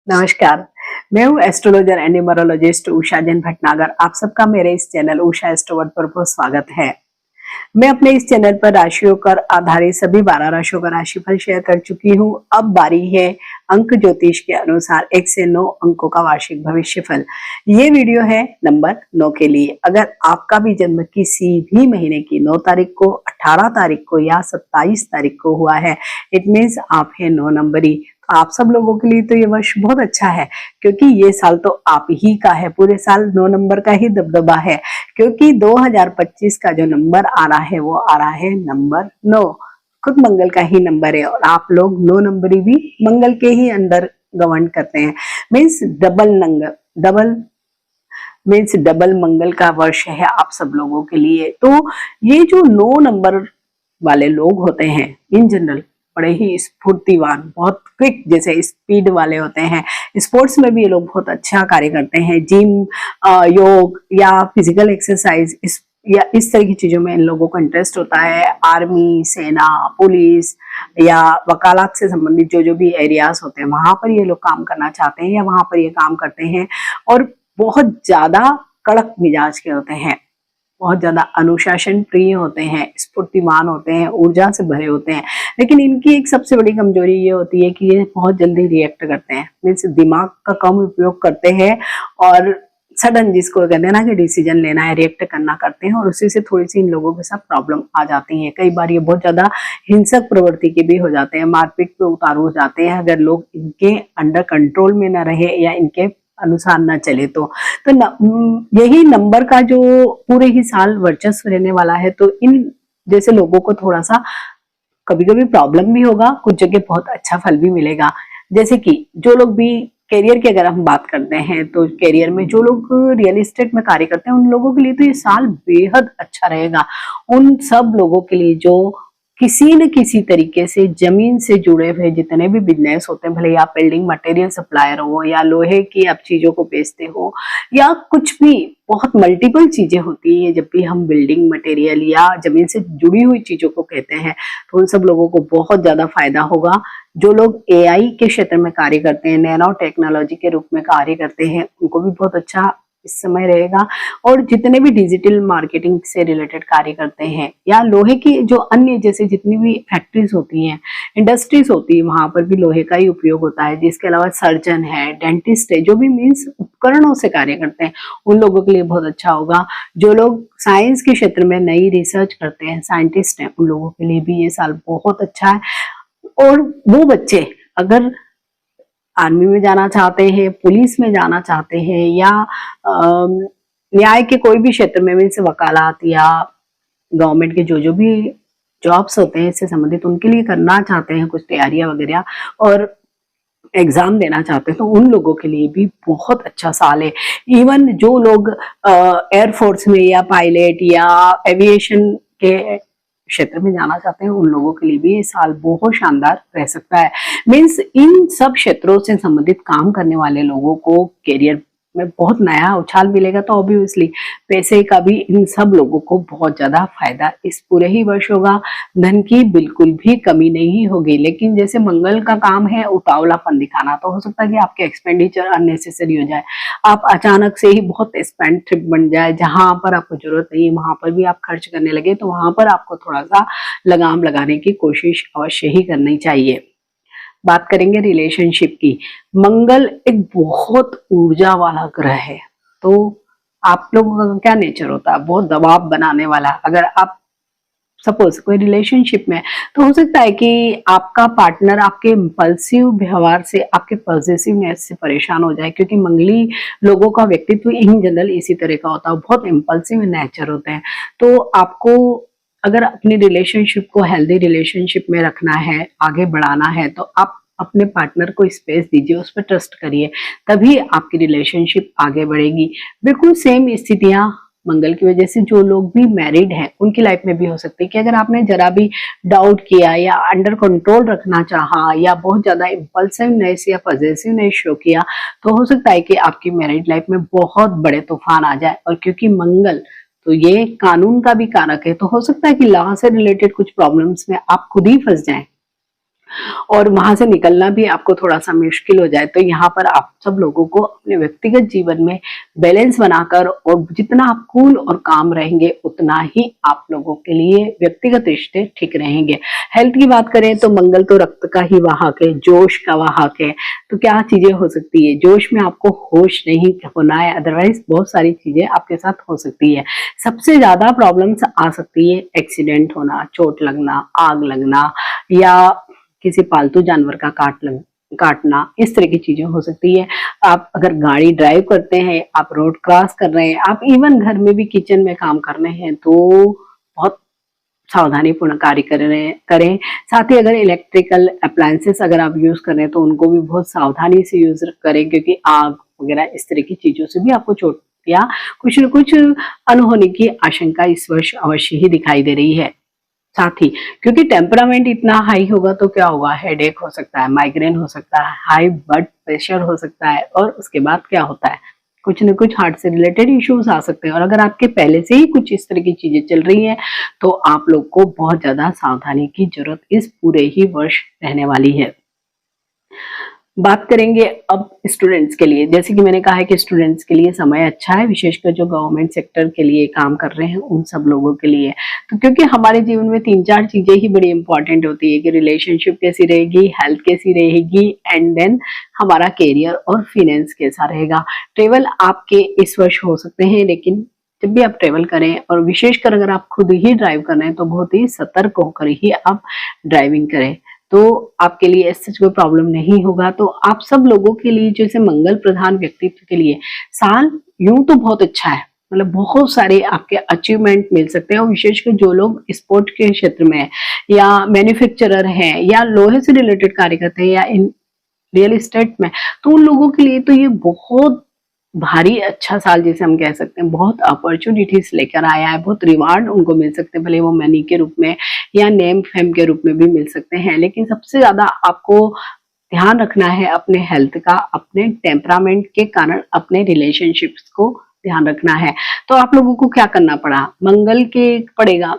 नमस्कार। मैं हूँ astrologer and numerologist Usha Jain Bhatnagar. आप सबका मेरे इस चैनल उषा एस्ट्रोवर्ड पर बहुत स्वागत है। मैं अपने इस चैनल पर राशियों पर आधारित सभी 12 राशियों का राशिफल शेयर कर चुकी हूँ। अब बारी है अंक ज्योतिष के अनुसार 1 से 9 अंकों का वार्षिक भविष्यफल। ये वीडियो है नंबर 9 के लिए। अगर आपका भी जन्म किसी भी महीने की 9 तारीख को, 18 तारीख को या 27 तारीख को हुआ है, इट मीन्स आप है 9 नंबरी। आप सब लोगों के लिए तो ये वर्ष बहुत अच्छा है, क्योंकि ये साल तो आप ही का है। पूरे साल 9 नंबर का ही दबदबा है, क्योंकि 2025 का जो नंबर आ रहा है वो आ रहा है नंबर 9। खुद मंगल का ही नंबर है और आप लोग 9 नंबरी भी मंगल के ही अंदर गवर्न करते हैं। मीन्स डबल मंगल का वर्ष है आप सब लोगों के लिए। तो ये जो 9 नंबर वाले लोग होते हैं इन जनरल बड़े ही स्फूर्तिवान, बहुत क्विक, जैसे स्पीड वाले होते हैं। स्पोर्ट्स में भी ये लोग बहुत अच्छा कार्य करते हैं। जिम, योग या फिजिकल एक्सरसाइज या इस तरह की चीजों में इन लोगों को इंटरेस्ट होता है। आर्मी, सेना, पुलिस या वकालत से संबंधित जो जो भी एरियाज होते हैं वहां पर ये लोग काम करना चाहते हैं या वहां पर ये काम करते हैं। और बहुत ज्यादा कड़क मिजाज के होते हैं, बहुत ज्यादा अनुशासन प्रिय होते हैं, स्फूर्तिमान होते हैं, ऊर्जा से भरे होते हैं। लेकिन इनकी एक सबसे बड़ी कमजोरी ये होती है कि ये बहुत जल्दी रिएक्ट करते हैं। मीन्स दिमाग का कम उपयोग करते हैं और सडन, जिसको कहते हैं ना कि डिसीजन लेना है, रिएक्ट करना करते हैं और उसी से थोड़ी सी इन लोगों के साथ प्रॉब्लम आ जाती है। कई बार ये बहुत ज्यादा हिंसक प्रवृत्ति के भी हो जाते हैं, मारपीट पे उतारू हो जाते हैं अगर लोग इनके अंडर कंट्रोल में न रहे या इनके अनुसार न चले तो यही नंबर का जो पूरे ही साल वर्चस्व रहने वाला है। तो इन जैसे लोगों को थोड़ा सा कभी कभी प्रॉब्लम भी होगा, कुछ जगह बहुत अच्छा फल भी मिलेगा। जैसे कि जो लोग भी कैरियर की अगर हम बात करते हैं तो कैरियर में जो लोग रियल एस्टेट में कार्य करते हैं उन लोगों के लिए तो ये साल बेहद अच्छा रहेगा। उन सब लोगों के लिए जो किसी न किसी तरीके से जमीन से जुड़े हुए जितने भी बिजनेस होते हैं, भले आप बिल्डिंग मटेरियल सप्लायर हो या लोहे की आप चीजों को बेचते हो या कुछ भी, बहुत मल्टीपल चीजें होती है जब भी हम बिल्डिंग मटेरियल या जमीन से जुड़ी हुई चीजों को कहते हैं, तो उन सब लोगों को बहुत ज्यादा फायदा होगा। जो लोग एआई के क्षेत्र में कार्य करते हैं, नैनो टेक्नोलॉजी के रूप में कार्य करते हैं, उनको भी बहुत अच्छा इस समय रहेगा। और जितने भी डिजिटल मार्केटिंग से रिलेटेड कार्य करते हैं या लोहे की जो अन्य जैसे जितनी भी फैक्ट्रीज होती हैं, इंडस्ट्रीज होती है, वहां पर भी लोहे का ही उपयोग होता है। जिसके अलावा सर्जन है, डेंटिस्ट है, जो भी मीन्स उपकरणों से कार्य करते हैं, उन लोगों के लिए बहुत अच्छा होगा। जो लोग साइंस के क्षेत्र में नई रिसर्च करते हैं, साइंटिस्ट हैं, उन लोगों के लिए भी ये साल बहुत अच्छा है। और वो बच्चे अगर आर्मी में जाना चाहते हैं, पुलिस में जाना चाहते हैं या न्याय के कोई भी क्षेत्र में, मीन्स वकालत या गवर्नमेंट के जो जो भी जॉब्स होते हैं इससे संबंधित, उनके लिए करना चाहते हैं कुछ तैयारियां वगैरह और एग्जाम देना चाहते हैं, तो उन लोगों के लिए भी बहुत अच्छा साल है। इवन जो लोग एयरफोर्स में या पायलट या एविएशन के क्षेत्र में जाना चाहते हैं, उन लोगों के लिए भी ये साल बहुत शानदार रह सकता है। मीन्स इन सब क्षेत्रों से संबंधित काम करने वाले लोगों को करियर में बहुत नया उछाल मिलेगा। तो ऑब्वियसली पैसे का भी इन सब लोगों को बहुत ज्यादा फायदा इस पूरे ही वर्ष होगा। धन की बिल्कुल भी कमी नहीं होगी। लेकिन जैसे मंगल का काम है उतावलापन दिखाना, तो हो सकता है कि आपके एक्सपेंडिचर अननेसेसरी हो जाए, आप अचानक से ही बहुत स्पेंड ट्रिप बन जाए, जहां पर आपको जरूरत नहीं वहां पर भी आप खर्च करने लगे, तो वहां पर आपको थोड़ा सा लगाम लगाने की कोशिश अवश्य ही करनी चाहिए। बात करेंगे रिलेशनशिप की। मंगल एक बहुत ऊर्जा वाला ग्रह है, तो आप लोगों का क्या नेचर होता है, बहुत दबाव बनाने वाला। अगर आप सपोज कोई रिलेशनशिप में, तो हो सकता है कि आपका पार्टनर आपके इम्पल्सिव व्यवहार से, आपके पॉजिटिवनेस से परेशान हो जाए, क्योंकि मंगली लोगों का व्यक्तित्व इन जनरल इसी तरह का होता है, बहुत इम्पल्सिव नेचर होते हैं। तो आपको अगर अपनी रिलेशनशिप को हेल्दी रिलेशनशिप में रखना है, आगे बढ़ाना है, तो आप अपने पार्टनर को स्पेस दीजिए, उस पर ट्रस्ट करिए, तभी आपकी रिलेशनशिप आगे बढ़ेगी। बिल्कुल सेम स्थितियां मंगल की वजह से जो लोग भी मैरिड हैं उनकी लाइफ में भी हो सकती है कि अगर आपने जरा भी डाउट किया या अंडर कंट्रोल रखना चाहा या बहुत ज्यादा इम्पल्सिवनेस या पॉजिटिवनेस शो किया, तो हो सकता है कि आपकी मैरिड लाइफ में बहुत बड़े तूफान आ जाए। और क्योंकि मंगल तो ये कानून का भी कारक है, तो हो सकता है कि लॉ से रिलेटेड कुछ प्रॉब्लम्स में आप खुद ही फंस जाएं। और वहां से निकलना भी आपको थोड़ा सा मुश्किल हो जाए, तो यहाँ पर आप सब लोगों को अपने व्यक्तिगत जीवन में बैलेंस बनाकर और जितना आप कूल और काम रहेंगे उतना ही आप लोगों के लिए व्यक्तिगत रिश्ते ठीक रहेंगे। हेल्थ की बात करें तो मंगल तो रक्त का ही वाहक है, जोश का वाहक है। तो क्या चीजें हो सकती है, जोश में आपको होश नहीं होना है, अदरवाइज बहुत सारी चीजें आपके साथ हो सकती है। सबसे ज्यादा प्रॉब्लम्स आ सकती है एक्सीडेंट होना, चोट लगना, आग लगना, या किसी पालतू जानवर का काटना, इस तरह की चीजें हो सकती है। आप अगर गाड़ी ड्राइव करते हैं, आप रोड क्रॉस कर रहे हैं, आप इवन घर में भी किचन में काम कर रहे हैं, तो बहुत सावधानी पूर्ण कार्य करें। साथ ही अगर इलेक्ट्रिकल अप्लायंसेस अगर आप यूज कर रहे हैं तो उनको भी बहुत सावधानी से यूज करें, क्योंकि आग वगैरह इस तरह की चीजों से भी आपको चोट या कुछ न कुछ अनहोनी की आशंका इस वर्ष अवश्य ही दिखाई दे रही है। साथ ही क्योंकि टेम्परामेंट इतना हाई होगा तो क्या होगा, हेडेक हो सकता है, माइग्रेन हो सकता है, हाई ब्लड प्रेशर हो सकता है, और उसके बाद क्या होता है, कुछ न कुछ हार्ट से रिलेटेड इश्यूज आ सकते हैं। और अगर आपके पहले से ही कुछ इस तरह की चीजें चल रही हैं तो आप लोग को बहुत ज्यादा सावधानी की जरूरत इस पूरे ही वर्ष रहने वाली है। बात करेंगे अब स्टूडेंट्स के लिए। जैसे कि मैंने कहा है कि स्टूडेंट्स के लिए समय अच्छा है, विशेषकर जो गवर्नमेंट सेक्टर के लिए काम कर रहे हैं उन सब लोगों के लिए। तो क्योंकि हमारे जीवन में 3-4 चीजें ही बड़ी इंपॉर्टेंट होती है कि रिलेशनशिप कैसी रहेगी, हेल्थ कैसी रहेगी, एंड देन हमारा करियर और फाइनेंस कैसा रहेगा। ट्रेवल आपके इस वर्ष हो सकते हैं, लेकिन जब भी आप ट्रेवल करें और विशेषकर अगर आप खुद ही ड्राइव कर रहे हैं तो बहुत ही सतर्क होकर ही आप ड्राइविंग करें, तो आपके लिए ऐसे कोई प्रॉब्लम नहीं होगा। तो आप सब लोगों के लिए जैसे मंगल प्रधान व्यक्तित्व के लिए साल यूं तो बहुत अच्छा है, मतलब बहुत सारे आपके अचीवमेंट मिल सकते हैं। और विशेषकर जो लोग स्पोर्ट के क्षेत्र में है, या मैन्युफैक्चरर हैं, या लोहे से रिलेटेड कार्य करते हैं, या इन रियल एस्टेट में, तो उन लोगों के लिए तो ये बहुत भारी अच्छा साल जैसे हम कह सकते हैं। बहुत अपॉर्चुनिटीज लेकर आया है, बहुत रिवार्ड उनको मिल सकते हैं, भले वो मनी के रूप में या नेम फेम के रूप में भी मिल सकते हैं। लेकिन सबसे ज्यादा आपको ध्यान रखना है अपने हेल्थ का, अपने टेम्परामेंट के कारण अपने रिलेशनशिप्स को ध्यान रखना है। तो आप लोगों को क्या करना पड़ा, मंगल के पड़ेगा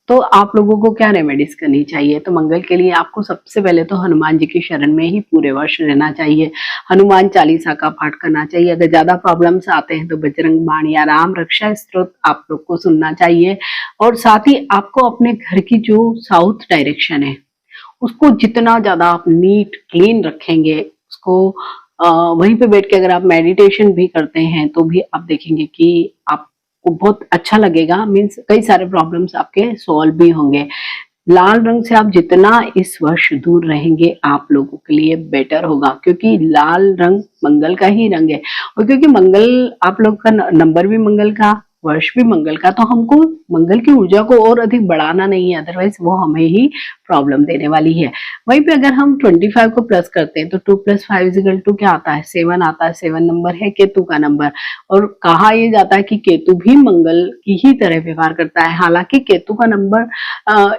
तो आप लोगों को क्या रेमेडीज करनी चाहिए। तो मंगल के लिए आपको सबसे पहले तो हनुमान जी की शरण में ही पूरे वर्ष रहना चाहिए। हनुमान चालीसा का पाठ करना चाहिए। अगर ज्यादा प्रॉब्लम्स आते हैं तो बजरंग बाण या राम रक्षा स्तोत्र आप लोग को सुनना चाहिए। और साथ ही आपको अपने घर की जो साउथ डायरेक्शन है उसको जितना ज्यादा आप नीट क्लीन रखेंगे, उसको वहीं पे बैठ के अगर आप मेडिटेशन भी करते हैं तो भी आप देखेंगे कि आपको बहुत अच्छा लगेगा। मीन्स कई सारे प्रॉब्लम्स आपके सॉल्व भी होंगे। लाल रंग से आप जितना इस वर्ष दूर रहेंगे आप लोगों के लिए बेटर होगा, क्योंकि लाल रंग मंगल का ही रंग है। और क्योंकि मंगल आप लोग का नंबर भी मंगल का, वर्ष भी मंगल का, तो हमको मंगल की ऊर्जा को और अधिक बढ़ाना नहीं है, अदरवाइज वो हमें ही प्रॉब्लम देने वाली है। वहीं पे अगर हम 25 को प्लस करते हैं तो 2 + 5 क्या आता है, 7 आता है। 7 नंबर है केतु का नंबर, और कहा यह जाता है कि केतु भी मंगल की ही तरह व्यवहार करता है। हालांकि केतु का नंबर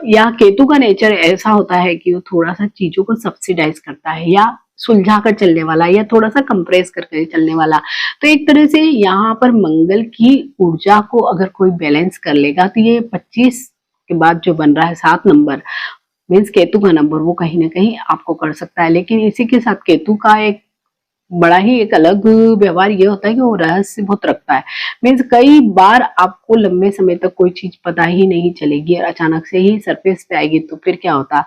या केतु का नेचर ऐसा होता है कि वो थोड़ा सा चीजों को सब्सिडाइज करता है, या सुलझा कर चलने वाला, या थोड़ा सा कंप्रेस करके चलने वाला। तो एक तरह से यहाँ पर मंगल की ऊर्जा को अगर कोई बैलेंस कर लेगा तो ये 25 के बाद जो बन रहा है 7 नंबर मीन्स केतु का नंबर, वो कहीं ना कहीं आपको कर सकता है। लेकिन इसी के साथ केतु का एक बड़ा ही एक अलग व्यवहार ये होता है कि वो रहस्य बहुत रखता है। मीन्स कई बार आपको लंबे समय तक कोई चीज पता ही नहीं चलेगी और अचानक से ही सरफेस पे आएगी, तो फिर क्या होता,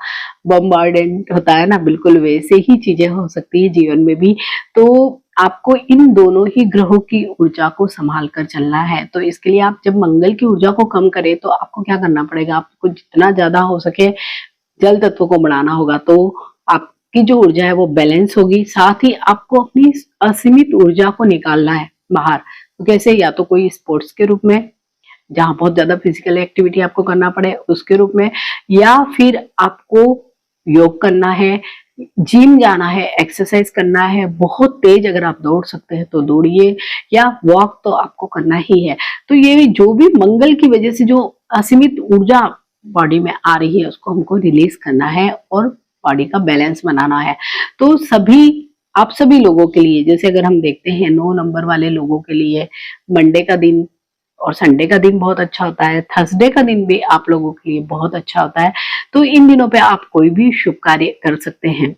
बम्बार्डेंट होता है ना, बिल्कुल वैसे ही चीजें हो सकती है जीवन में भी। तो आपको इन दोनों ही ग्रहों की ऊर्जा को संभाल कर चलना है। तो इसके लिए आप जब मंगल की ऊर्जा को कम करें तो आपको क्या करना पड़ेगा, आपको जितना ज्यादा हो सके जल तत्व को बढ़ाना होगा, तो आपकी जो ऊर्जा है वो बैलेंस होगी। साथ ही आपको अपनी असीमित ऊर्जा को निकालना है बाहर। तो कैसे, या तो कोई स्पोर्ट्स के रूप में जहां बहुत ज्यादा फिजिकल एक्टिविटी आपको करना पड़े उसके रूप में, या फिर आपको योग करना है, जिम जाना है, एक्सरसाइज करना है, बहुत तेज अगर आप दौड़ सकते हैं तो दौड़िए, या वॉक तो आपको करना ही है। तो ये जो भी मंगल की वजह से जो असीमित ऊर्जा बॉडी में आ रही है उसको हमको रिलीज करना है और बॉडी का बैलेंस बनाना है। तो आप सभी लोगों के लिए, जैसे अगर हम देखते हैं 9 नंबर वाले लोगों के लिए मंडे का दिन और संडे का दिन बहुत अच्छा होता है, थर्सडे का दिन भी आप लोगों के लिए बहुत अच्छा होता है। तो इन दिनों पे आप कोई भी शुभ कार्य कर सकते हैं।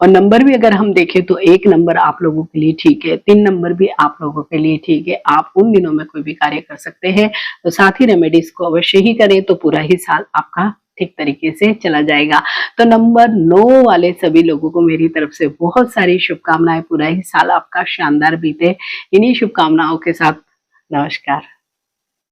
और नंबर भी अगर हम देखें तो 1 नंबर आप लोगों के लिए ठीक है, 3 नंबर भी आप लोगों के लिए ठीक है। आप उन दिनों में कोई भी कार्य कर सकते हैं। तो साथ ही रेमेडीज को अवश्य ही करें, तो पूरा ही साल आपका ठीक तरीके से चला जाएगा। तो नंबर 9 वाले सभी लोगों को मेरी तरफ से बहुत सारी शुभकामनाएं। पूरा ही साल आपका शानदार बीते। इन्हीं शुभकामनाओं के साथ नमस्कार।